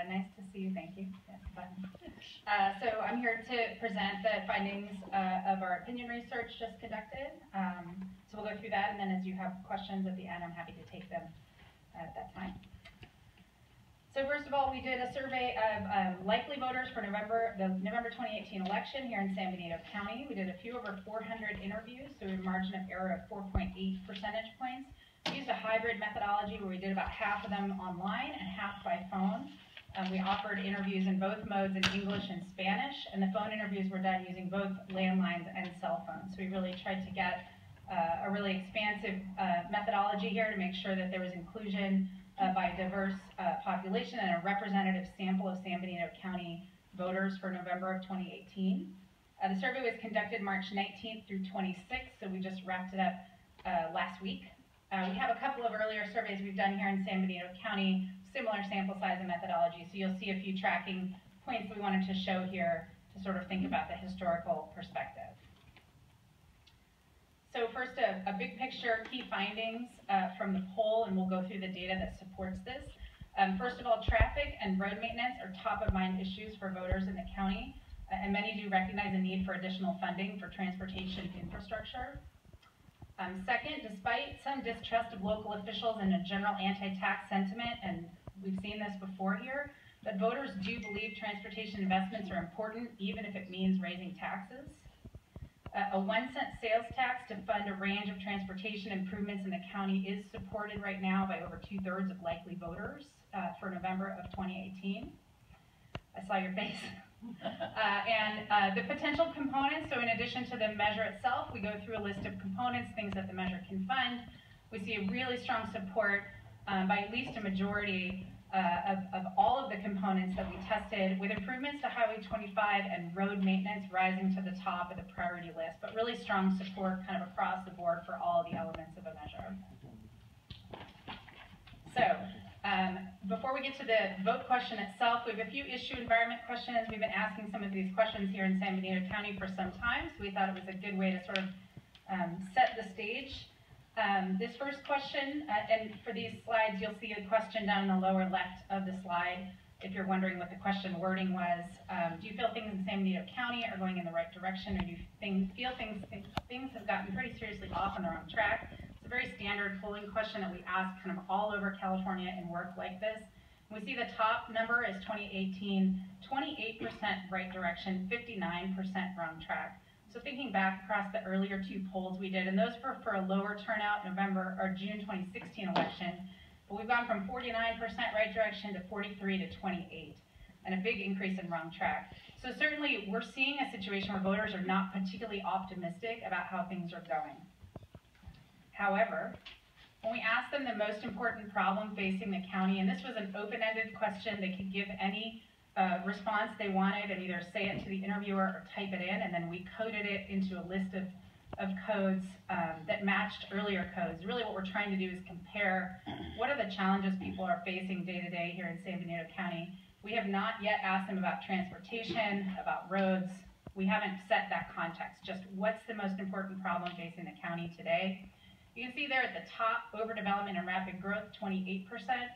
Nice to see you, thank you. Yeah, so I'm here to present the findings of our opinion research just conducted. So we'll go through that, and then as you have questions at the end, I'm happy to take them at that time. So first of all, we did a survey of likely voters for the November 2018 election here in San Benito County. We did a few over 400 interviews, so we had a margin of error of 4.8 percentage points. We used a hybrid methodology where we did about half of them online and half by phone. We offered interviews in both modes in English and Spanish, and the phone interviews were done using both landlines and cell phones. So we really tried to get a really expansive methodology here to make sure that there was inclusion by a diverse population and a representative sample of San Benito County voters for November of 2018. The survey was conducted March 19th through 26th, so we just wrapped it up last week. We have a couple of earlier surveys we've done here in San Benito County, similar sample size and methodology, so you'll see a few tracking points we wanted to show here to sort of think about the historical perspective. So first, a big picture, key findings from the poll, and we'll go through the data that supports this. First of all, traffic and road maintenance are top of mind issues for voters in the county, and many do recognize a need for additional funding for transportation infrastructure. Second, despite some distrust of local officials and a general anti-tax sentiment, and we've seen this before here, but voters do believe transportation investments are important, even if it means raising taxes. A 1-cent sales tax to fund a range of transportation improvements in the county is supported right now by over 2/3 of likely voters for November of 2018. I saw your face. The potential components, so in addition to the measure itself, we go through a list of components, things that the measure can fund. We see a really strong support by at least a majority of all of the components that we tested, with improvements to Highway 25 and road maintenance rising to the top of the priority list, but really strong support kind of across the board for all of the elements of a measure. So, before we get to the vote question itself, we have a few issue environment questions. We've been asking some of these questions here in San Benito County for some time, so we thought it was a good way to sort of set the stage. This first question, and for these slides, you'll see a question down in the lower left of the slide. If you're wondering what the question wording was, do you feel things in San Benito County are going in the right direction, or do you feel things have gotten pretty seriously off on the wrong track? It's a very standard polling question that we ask kind of all over California in work like this. We see the top number is 2018, 28% right direction, 59% wrong track. So thinking back across the earlier two polls we did, and those were for a lower turnout June 2016 election, but we've gone from 49% right direction to 43 to 28, and a big increase in wrong track. So certainly we're seeing a situation where voters are not particularly optimistic about how things are going. However, when we asked them the most important problem facing the county, and this was an open-ended question, they could give any response they wanted and either say it to the interviewer or type it in, and then we coded it into a list of codes that matched earlier codes. Really what we're trying to do is compare what are the challenges people are facing day to day here in San Benito County. We have not yet asked them about transportation, about roads. We haven't set that context, just what's the most important problem facing the county today. You can see there at the top, overdevelopment and rapid growth, 28%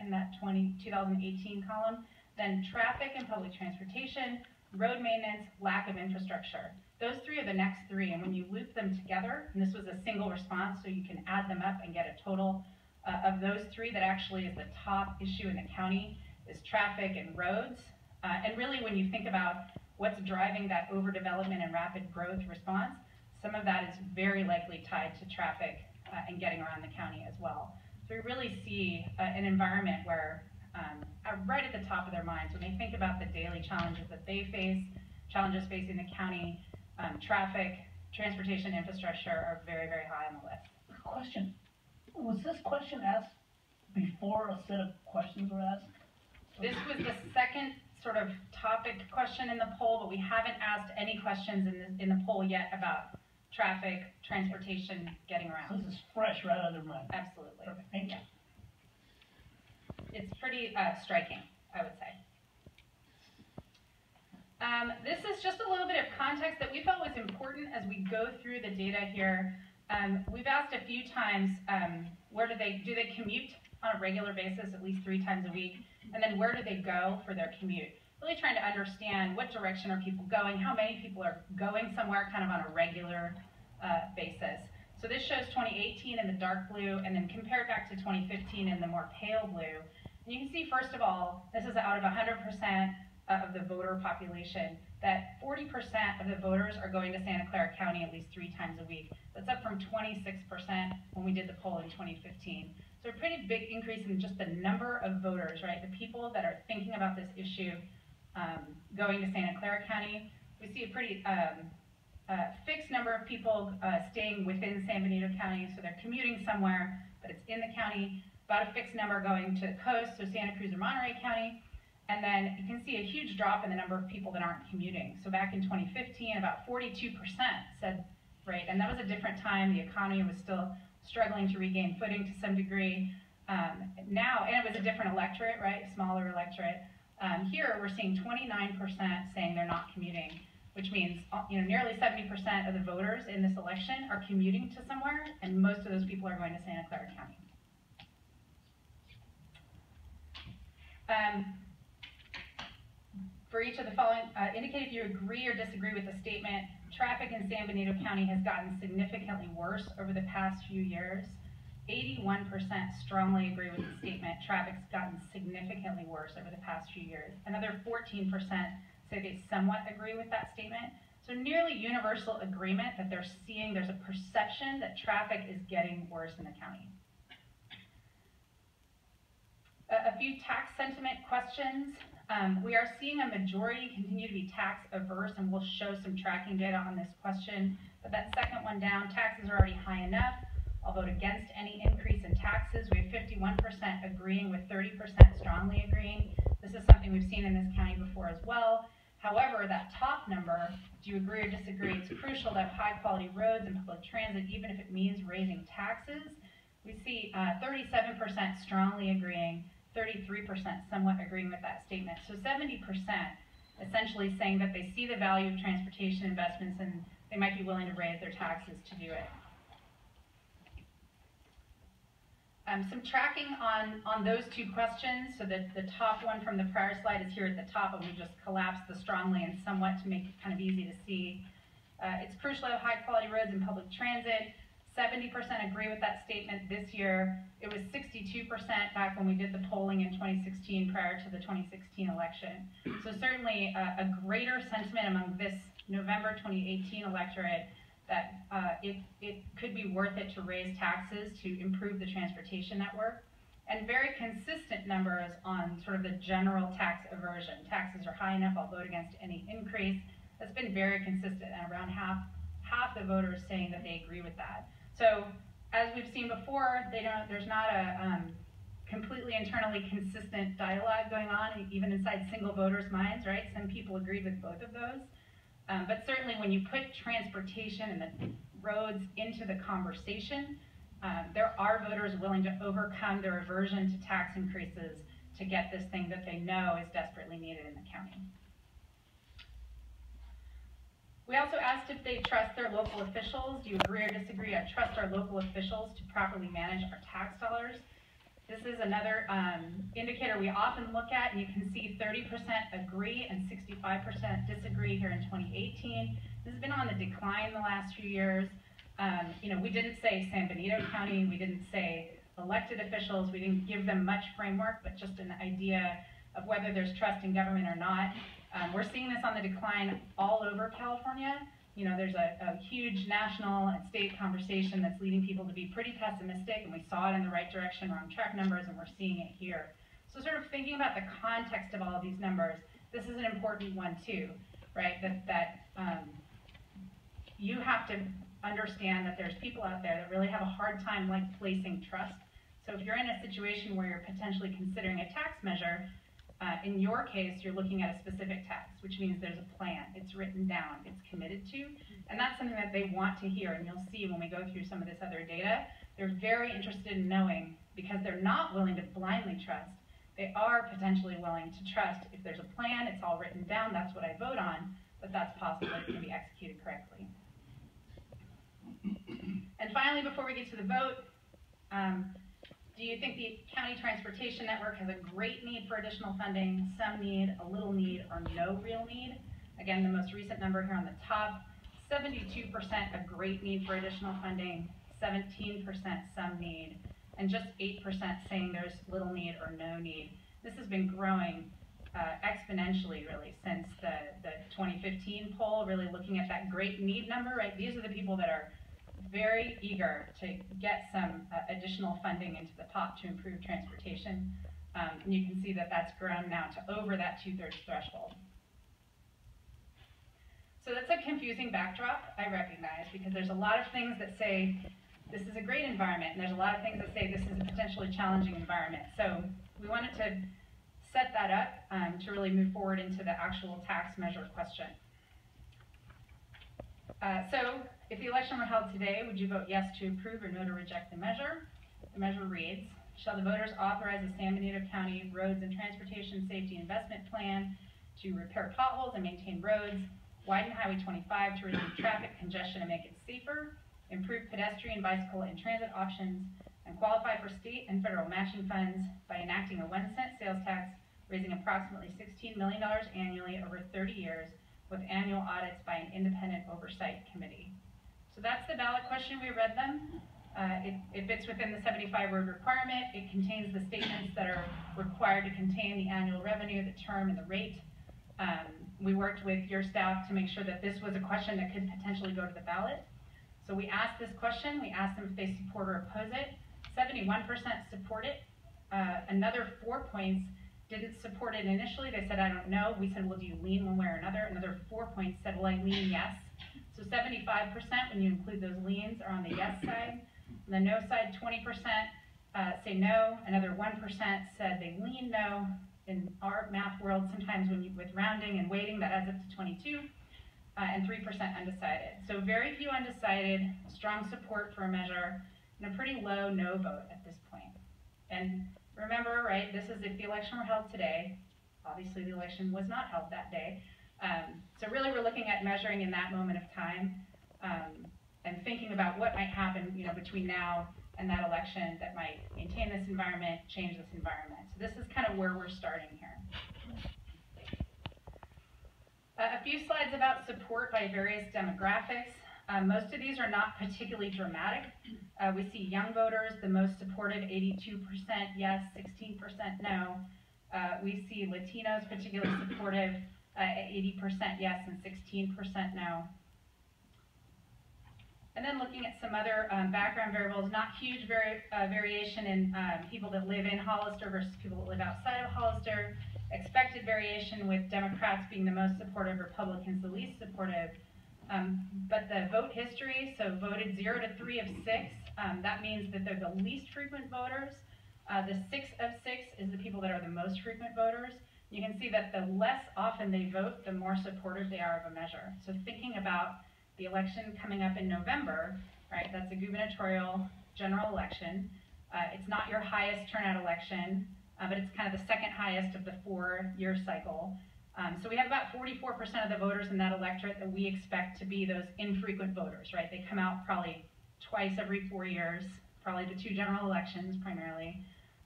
in that 2018 column. Then traffic and public transportation, road maintenance, lack of infrastructure. Those three are the next three, and when you loop them together, and this was a single response, so you can add them up and get a total of those three, that actually is the top issue in the county, is traffic and roads. And really when you think about what's driving that overdevelopment and rapid growth response, some of that is very likely tied to traffic and getting around the county as well. So we really see an environment where right at the top of their minds, when they think about the daily challenges that they face, challenges facing the county, traffic, transportation, infrastructure are very, very high on the list. Question. Was this question asked before a set of questions were asked? This was the second sort of topic question in the poll, but we haven't asked any questions in the poll yet about traffic, transportation, getting around. So this is fresh right out of their mind. Absolutely. Perfect. Thank you. It's pretty striking, I would say. This is just a little bit of context that we felt was important as we go through the data here. We've asked a few times, do they commute on a regular basis, at least 3 times a week? and then where do they go for their commute. Really trying to understand what direction are people going, how many people are going somewhere kind of on a regular basis. So this shows 2018 in the dark blue, and then compared back to 2015 in the more pale blue. And you can see, first of all, this is out of 100% of the voter population, that 40% of the voters are going to Santa Clara County at least 3 times a week. That's up from 26% when we did the poll in 2015. So a pretty big increase in just the number of voters, right? The people that are thinking about this issue going to Santa Clara County. We see a pretty fixed number of people staying within San Benito County, so they're commuting somewhere, but it's in the county. About a fixed number going to the coast, so Santa Cruz or Monterey County. And then you can see a huge drop in the number of people that aren't commuting. So back in 2015, about 42% said, right, and that was a different time. The economy was still struggling to regain footing to some degree. Now, and it was a different electorate, right, smaller electorate. Here we're seeing 29% saying they're not commuting, which means nearly 70% of the voters in this election are commuting to somewhere, and most of those people are going to Santa Clara County. For each of the following, indicate if you agree or disagree with the statement. Traffic in San Benito County has gotten significantly worse over the past few years. 81% strongly agree with the statement. Traffic's gotten significantly worse over the past few years. Another 14% say they somewhat agree with that statement. So nearly universal agreement that they're seeing, there's a perception that traffic is getting worse in the county. A few tax sentiment questions. We are seeing a majority continue to be tax averse, and we'll show some tracking data on this question. But that second one down, taxes are already high enough. I'll vote against any increase in taxes. We have 51% agreeing with 30% strongly agreeing. This is something we've seen in this county before as well. However, that top number, do you agree or disagree? It's crucial to have high quality roads and public transit, even if it means raising taxes. We see 37% strongly agreeing, 33% somewhat agreeing with that statement. So 70% essentially saying that they see the value of transportation investments and they might be willing to raise their taxes to do it. Some tracking on those two questions. So the top one from the prior slide is here at the top, and we just collapsed the strongly and somewhat to make it kind of easy to see. It's crucial to have high quality roads and public transit. 70% agree with that statement this year. It was 62% back when we did the polling in 2016 prior to the 2016 election. So certainly a greater sentiment among this November 2018 electorate that it could be worth it to raise taxes to improve the transportation network. And very consistent numbers on sort of the general tax aversion. Taxes are high enough, I'll vote against any increase. That's been very consistent, and around half the voters saying that they agree with that. So as we've seen before, there's not a completely internally consistent dialogue going on, even inside single voters' minds, right? Some people agreed with both of those. But certainly when you put transportation and the roads into the conversation, there are voters willing to overcome their aversion to tax increases to get this thing that they know is desperately needed in the county. We also asked if they trust their local officials. Do you agree or disagree? I trust our local officials to properly manage our tax dollars. This is another indicator we often look at, and you can see 30% agree and 65% disagree here in 2018. This has been on the decline the last few years. We didn't say San Benito County, we didn't say elected officials, we didn't give them much framework, but just an idea of whether there's trust in government or not. We're seeing this on the decline all over California. There's a huge national and state conversation that's leading people to be pretty pessimistic, and we saw it in the right direction around track numbers, and we're seeing it here. So sort of thinking about the context of all of these numbers, this is an important one too, right? That you have to understand that there's people out there that really have a hard time placing trust. So if you're in a situation where you're potentially considering a tax measure, in your case, you're looking at a specific tax, which means there's a plan, it's written down, it's committed to, and that's something that they want to hear, and you'll see when we go through some of this other data, they're very interested in knowing, because they're not willing to blindly trust, they are potentially willing to trust if there's a plan, it's all written down, that's what I vote on, but that's possible, it can be executed correctly. And finally, before we get to the vote, do Do you think the county transportation network has a great need for additional funding, some need, a little need, or no real need? Again, the most recent number here on the top, 72% a great need for additional funding, 17% some need, and just 8% saying there's little need or no need. This has been growing exponentially, really, since the 2015 poll, really looking at that great need number, right? These are the people that are very eager to get some additional funding into the pot to improve transportation. And you can see that that's grown now to over that 2/3 threshold. So that's a confusing backdrop, I recognize, because there's a lot of things that say this is a great environment, and there's a lot of things that say this is a potentially challenging environment. So we wanted to set that up to really move forward into the actual tax measure question. So if the election were held today, would you vote yes to approve or no to reject the measure? The measure reads, shall the voters authorize the San Benito County Roads and Transportation Safety Investment Plan to repair potholes and maintain roads, widen Highway 25 to reduce traffic congestion and make it safer, improve pedestrian, bicycle, and transit options, and qualify for state and federal matching funds by enacting a 1-cent sales tax, raising approximately $16 million annually over 30 years, with annual audits by an independent oversight committee. So that's the ballot question. We read them. It fits within the 75-word requirement. It contains the statements that are required to contain the annual revenue, the term, and the rate. We worked with your staff to make sure that this was a question that could potentially go to the ballot. So we asked this question. We asked them if they support or oppose it. 71% support it. Another 4 points didn't support it initially. They said, I don't know. We said, well, do you lean one way or another? Another 4 points said, well, I lean yes. So 75%, when you include those leans, are on the yes side. On the no side, 20% say no. Another 1% said they lean no. In our math world, sometimes with rounding and weighting, that adds up to 22. And 3% undecided. So very few undecided, strong support for a measure, and a pretty low no vote at this point. And remember, right, this is if the election were held today. Obviously, the election was not held that day. So really, we're looking at measuring in that moment of time and thinking about what might happen, between now and that election that might maintain this environment, change this environment. So this is kind of where we're starting here. A few slides about support by various demographics. Most of these are not particularly dramatic. We see young voters, the most supportive, 82% yes, 16% no. We see Latinos particularly supportive, 80% yes and 16% no. And then looking at some other background variables, not huge variation in people that live in Hollister versus people that live outside of Hollister. Expected variation with Democrats being the most supportive, Republicans the least supportive. But the vote history, so voted 0 to 3 of 6, that means that they're the least frequent voters. The 6 of 6 is the people that are the most frequent voters. You can see that the less often they vote, the more supportive they are of a measure. So thinking about the election coming up in November, right, that's a gubernatorial general election. It's not your highest turnout election, but it's kind of the second highest of the 4-year cycle. So we have about 44% of the voters in that electorate that we expect to be those infrequent voters, right? They come out probably twice every 4 years, probably the 2 general elections primarily,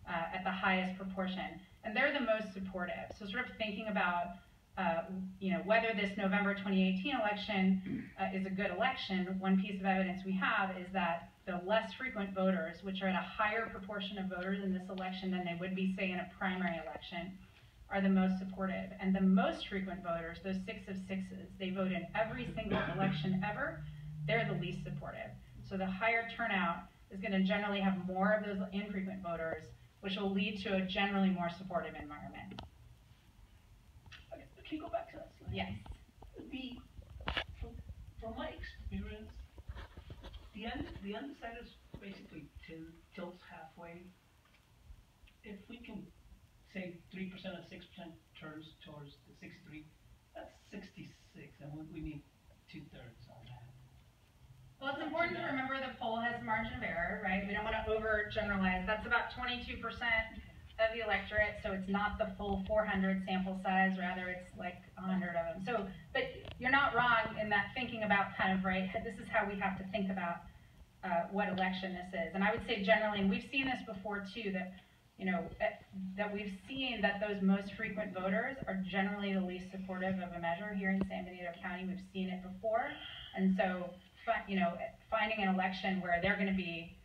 at the highest proportion. And they're the most supportive. So sort of thinking about whether this November 2018 election is a good election, one piece of evidence we have is that the less frequent voters, which are at a higher proportion of voters in this election than they would be, say, in a primary election, are the most supportive. And the most frequent voters, those 6 of 6s, they vote in every single election ever, they're the least supportive. So the higher turnout is going to generally have more of those infrequent voters, which will lead to a generally more supportive environment. Okay, can you go back to that slide? Yes. From my experience, the undecided basically tilts halfway. If we can say 3% or 6% turns towards the 63, that's 66, and we need 2/3 on that. Well, it's important to remember the poll has a margin of error, right? We don't want to overgeneralize. That's about 22% of the electorate, so it's not the full 400 sample size, rather it's like 100 of them. So, but you're not wrong in that thinking about kind of, right, this is how we have to think about what election this is. And I would say generally, and we've seen this before too, that that we've seen that those most frequent voters are generally the least supportive of a measure here in San Benito County. We've seen it before, and so finding an election where they're going to be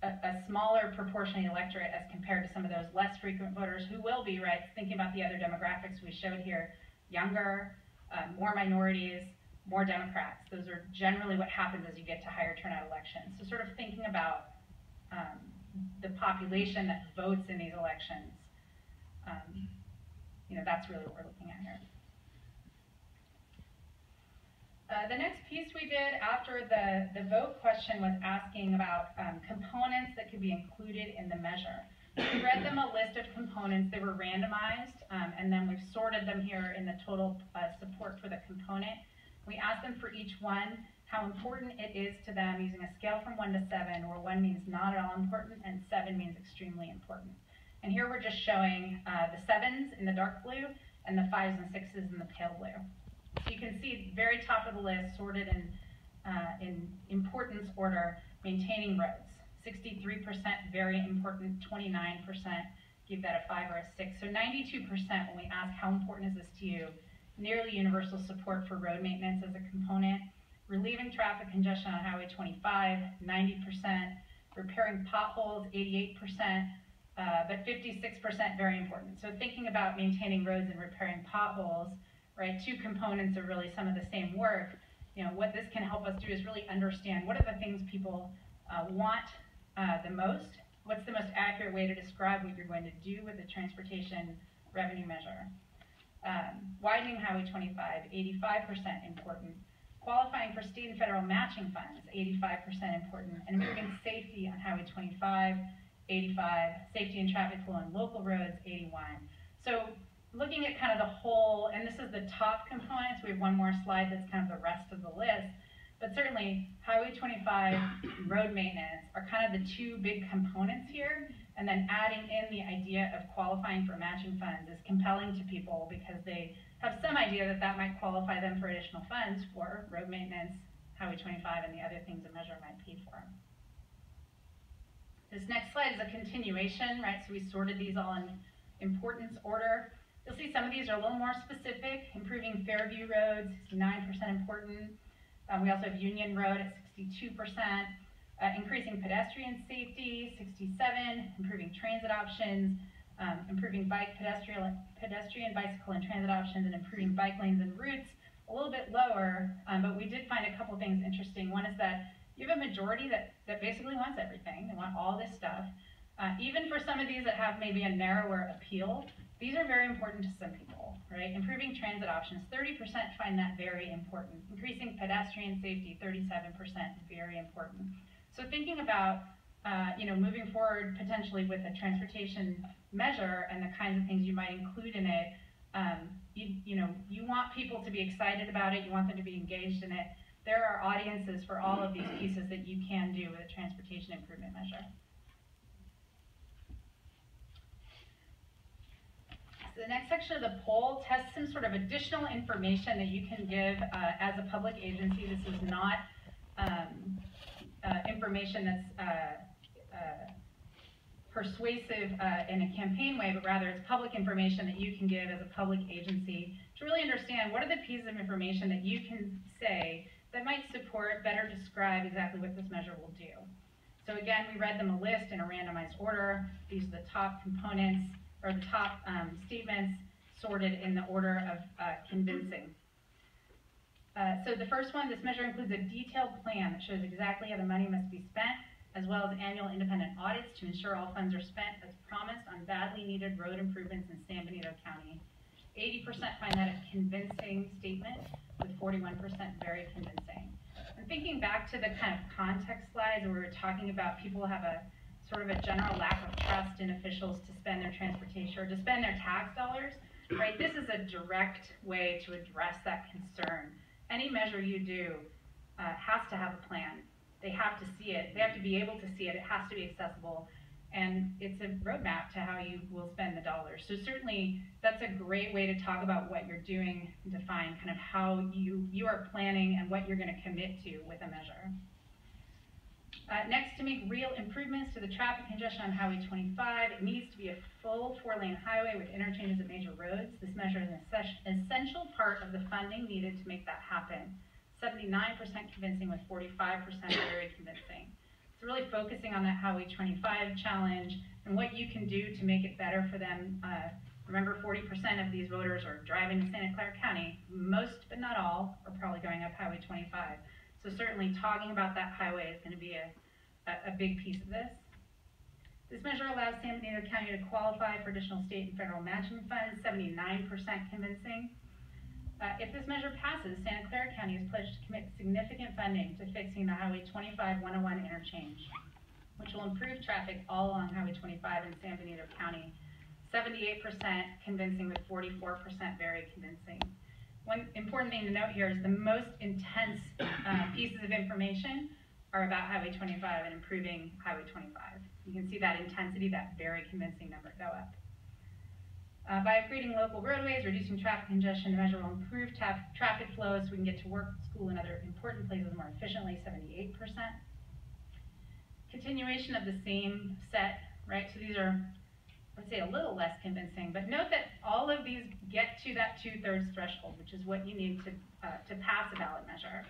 a smaller proportion of the electorate as compared to some of those less frequent voters who will be, right, thinking about the other demographics we showed here, younger, more minorities, more Democrats. Those are generally what happens as you get to higher turnout elections. So sort of thinking about the population that votes in these elections, that's really what we're looking at here. The next piece we did after the vote question was asking about components that could be included in the measure. We read them a list of components. They were randomized, and then we've sorted them here in the total support for the component. We asked them for each one how important it is to them using a scale from 1 to 7, where 1 means not at all important and 7 means extremely important. And here we're just showing the 7s in the dark blue and the 5s and 6s in the pale blue. So you can see very top of the list, sorted in importance order, maintaining roads. 63% very important, 29% give that a 5 or a 6. So 92% when we ask how important is this to you, nearly universal support for road maintenance as a component, relieving traffic congestion on Highway 25, 90%, repairing potholes, 88%, but 56% very important. So thinking about maintaining roads and repairing potholes, right, two components of really some of the same work. What this can help us do is really understand what are the things people want the most, what's the most accurate way to describe what you're going to do with the transportation revenue measure. Widening Highway 25, 85% important. Qualifying for state and federal matching funds, 85% important. And improving safety on Highway 25, 85. Safety and traffic flow on local roads, 81. So looking at kind of the whole, and this is the top components, we have one more slide that's kind of the rest of the list, but certainly Highway 25, road maintenance are kind of the two big components here, and then adding in the idea of qualifying for matching funds is compelling to people because they have some idea that that might qualify them for additional funds for road maintenance, Highway 25, and the other things the measure might pay for. This next slide is a continuation, right? So we sorted these all in importance order. You'll see some of these are a little more specific. Improving Fairview roads, 69% important. We also have Union Road at 62%. Increasing pedestrian safety, 67%. Improving transit options. Improving pedestrian, bicycle, and transit options, and improving bike lanes and routes, a little bit lower, but we did find a couple things interesting. One is that you have a majority that basically wants everything. They want all this stuff. Even for some of these that have maybe a narrower appeal, these are very important to some people, right? Improving transit options, 30% find that very important. Increasing pedestrian safety, 37%, very important. So thinking about moving forward potentially with a transportation measure and the kinds of things you might include in it, you want people to be excited about it, you want them to be engaged in it. There are audiences for all of these pieces that you can do with a transportation improvement measure. So the next section of the poll tests some sort of additional information that you can give as a public agency. This is not information that's persuasive in a campaign way, but rather it's public information that you can give as a public agency to really understand what are the pieces of information that you can say that might support, better describe exactly what this measure will do. So again, we read them a list in a randomized order. These are the top components, or the top statements sorted in the order of convincing. So the first one, this measure includes a detailed plan that shows exactly how the money must be spent, as well as annual independent audits to ensure all funds are spent as promised on badly needed road improvements in San Benito County. 80% find that a convincing statement, with 41% very convincing. And thinking back to the kind of context slides where we were talking about people have a sort of a general lack of trust in officials to spend their transportation or to spend their tax dollars, right? This is a direct way to address that concern. Any measure you do has to have a plan. They have to see it. They have to be able to see it. It has to be accessible. And it's a roadmap to how you will spend the dollars. So certainly that's a great way to talk about what you're doing, define kind of how you are planning and what you're going to commit to with a measure. Next, to make real improvements to the traffic congestion on Highway 25, it needs to be a full 4-lane highway with interchanges at major roads. This measure is an essential part of the funding needed to make that happen. 79% convincing with 45% very convincing. So really focusing on that Highway 25 challenge and what you can do to make it better for them. Remember, 40% of these voters are driving to Santa Clara County. Most, but not all, are probably going up Highway 25. So certainly talking about that highway is going to be a big piece of this. This measure allows San Benito County to qualify for additional state and federal matching funds, 79% convincing. If this measure passes, Santa Clara County is pledged to commit significant funding to fixing the Highway 25-101 interchange, which will improve traffic all along Highway 25 in San Benito County. 78% convincing with 44% very convincing. One important thing to note here is the most intense pieces of information are about Highway 25 and improving Highway 25. You can see that intensity, that very convincing number go up. By upgrading local roadways, reducing traffic congestion, the measure will improve traffic flow so we can get to work, school, and other important places more efficiently, 78%. Continuation of the same set, right? So these are, let's say, a little less convincing, but note that all of these get to that 2/3 threshold, which is what you need to pass a ballot measure.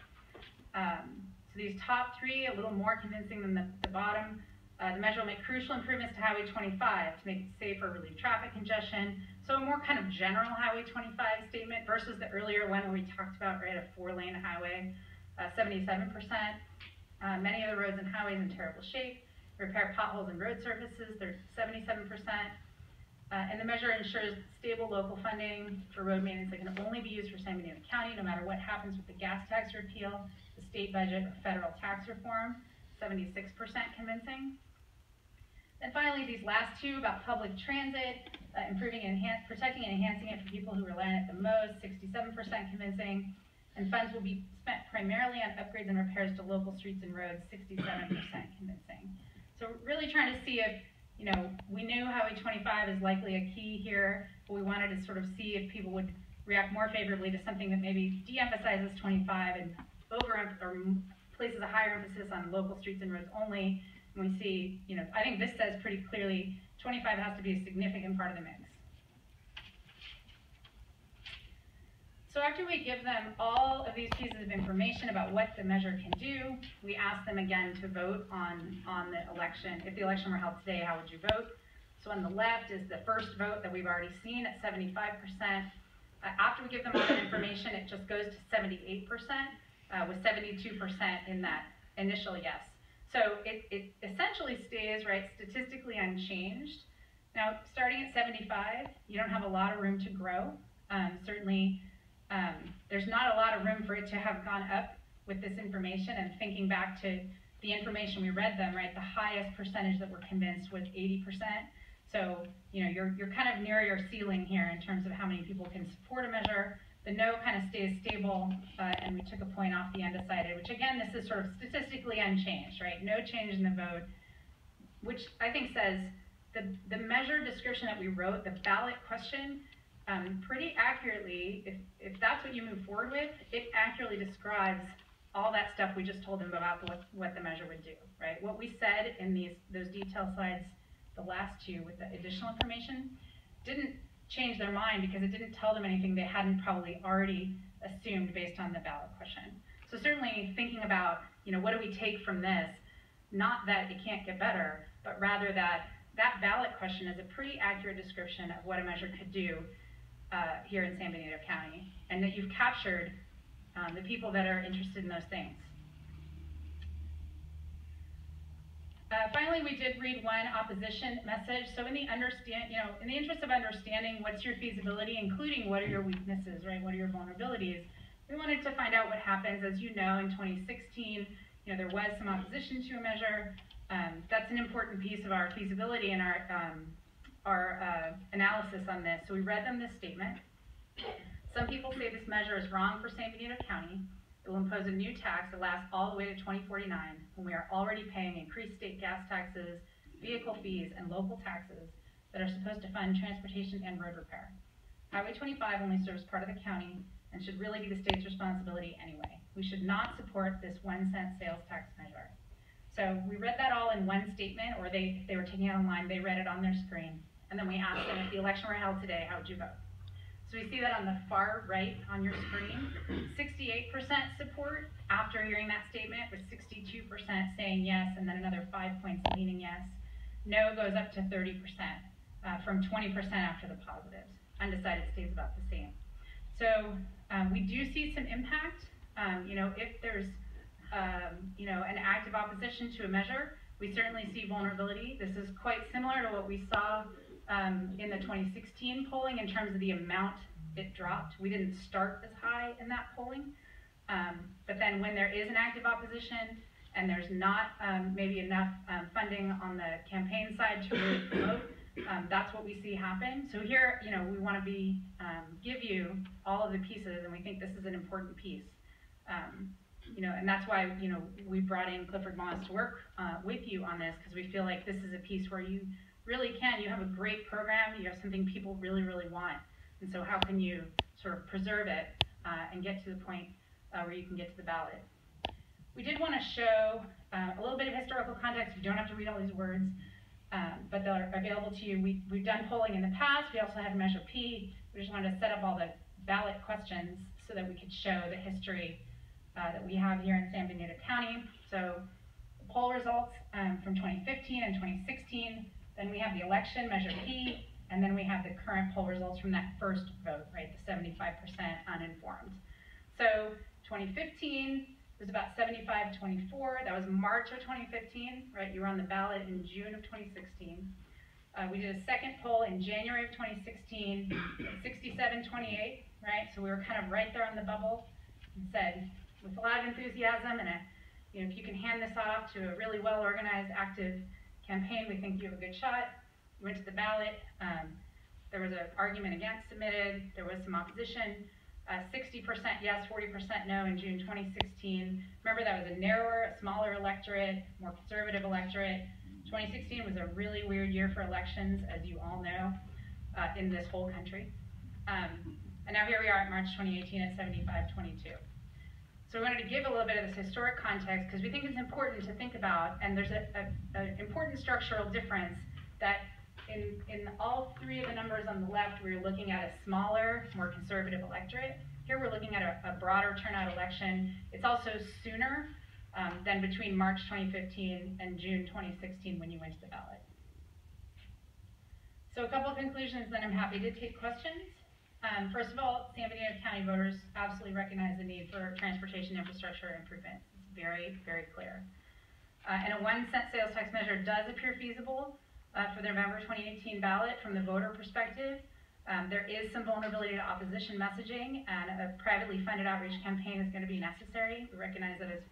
So these top three, a little more convincing than the bottom. The measure will make crucial improvements to Highway 25 to make it safer, relieve traffic congestion. So a more kind of general Highway 25 statement versus the earlier one where we talked about, right, a 4-lane highway, 77%. Many of the roads and highways in terrible shape. Repair potholes and road surfaces, they're 77%. And the measure ensures stable local funding for road maintenance that can only be used for San Benito County, no matter what happens with the gas tax repeal, the state budget, or federal tax reform, 76% convincing. And finally, these last two about public transit, protecting and enhancing it for people who rely on it the most, 67% convincing. And funds will be spent primarily on upgrades and repairs to local streets and roads, 67% convincing. So really trying to see if, you know, we knew Highway 25 is likely a key here, but we wanted to sort of see if people would react more favorably to something that maybe de-emphasizes 25 and places a higher emphasis on local streets and roads only. And we see, you know, I think this says pretty clearly 25 has to be a significant part of the mix. So after we give them all of these pieces of information about what the measure can do, we ask them again to vote on the election. If the election were held today, how would you vote? So on the left is the first vote that we've already seen at 75%. After we give them all that information, it just goes to 78%, with 72% in that initial yes. So it essentially stays, right, statistically unchanged. Now, starting at 75, you don't have a lot of room to grow. Certainly, there's not a lot of room for it to have gone up with this information. And thinking back to the information we read them, right, the highest percentage that were convinced was 80%. So, you know, you're kind of near your ceiling here in terms of how many people can support a measure. The no kind of stays stable, and we took a point off the undecided, which again, this is sort of statistically unchanged, right? No change in the vote, which I think says the measure description that we wrote, the ballot question, pretty accurately, if that's what you move forward with, it accurately describes all that stuff we just told them about what the measure would do, right? What we said in those detail slides, the last two with the additional information, didn't change their mind because it didn't tell them anything they hadn't probably already assumed based on the ballot question. So certainly thinking about, you know, what do we take from this? Not that it can't get better, but rather that ballot question is a pretty accurate description of what a measure could do here in San Benito County, and that you've captured the people that are interested in those things. Finally, we did read one opposition message. So in the interest of understanding what's your feasibility, including what are your weaknesses, right? What are your vulnerabilities? We wanted to find out what happens. As you know, in 2016, you know, there was some opposition to a measure. That's an important piece of our feasibility and our analysis on this. So we read them this statement. Some people say this measure is wrong for San Benito County. It will impose a new tax that lasts all the way to 2049, when we are already paying increased state gas taxes, vehicle fees, and local taxes that are supposed to fund transportation and road repair. Highway 25 only serves part of the county and should really be the state's responsibility anyway. We should not support this 1-cent sales tax measure. So we read that all in one statement, or they were taking it online, they read it on their screen. And then we asked them, if the election were held today, how would you vote? So we see that on the far right on your screen, 68% support after hearing that statement, with 62% saying yes, and then another 5 points leaning yes. No goes up to 30%, from 20% after the positives. Undecided stays about the same. So we do see some impact. If there's an active opposition to a measure, we certainly see vulnerability. This is quite similar to what we saw in the 2016 polling in terms of the amount it dropped. We didn't start as high in that polling, but then when there is an active opposition and there's not maybe enough funding on the campaign side to really promote, that's what we see happen. So here, we want to give you all of the pieces, and we think this is an important piece. And that's why, we brought in Clifford Moss to work with you on this, because we feel like this is a piece where you really you have a great program, you have something people really, really want. And so how can you sort of preserve it and get to the point where you can get to the ballot? We did want to show a little bit of historical context. You don't have to read all these words, but they're available to you. We've done polling in the past. We also had Measure P. We just wanted to set up all the ballot questions so that we could show the history that we have here in San Benito County. So the poll results from 2015 and 2016, then we have the election, Measure P, and then we have the current poll results from that first vote, right, the 75% uninformed. So 2015 was about 75-24. That was March of 2015, right? You were on the ballot in June of 2016. We did a second poll in January of 2016, 67-28, right? So we were kind of right there on the bubble, and said, with a lot of enthusiasm and if you can hand this off to a really well-organized, active campaign, we think you have a good shot. You went to the ballot. There was an argument against submitted. There was some opposition. 60% yes, 40% no in June 2016. Remember, that was a narrower, a smaller electorate, more conservative electorate. 2016 was a really weird year for elections, as you all know, in this whole country. And now here we are at March 2018 at 75-22. So we wanted to give a little bit of this historic context because we think it's important to think about, and there's an important structural difference that in all three of the numbers on the left, we were looking at a smaller, more conservative electorate. Here we're looking at a broader turnout election. It's also sooner than between March 2015 and June 2016 when you went to the ballot. So a couple of conclusions, then I'm happy to take questions. First of all, San Benito County voters absolutely recognize the need for transportation infrastructure improvement. It's very, very clear. And a 1-cent sales tax measure does appear feasible for the November 2018 ballot from the voter perspective. There is some vulnerability to opposition messaging, and a privately funded outreach campaign is going to be necessary. We recognize that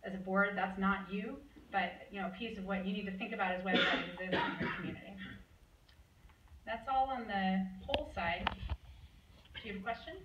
as a board, that's not you, but a piece of what you need to think about is whether that exists in your community. That's all on the poll side. Do you have questions?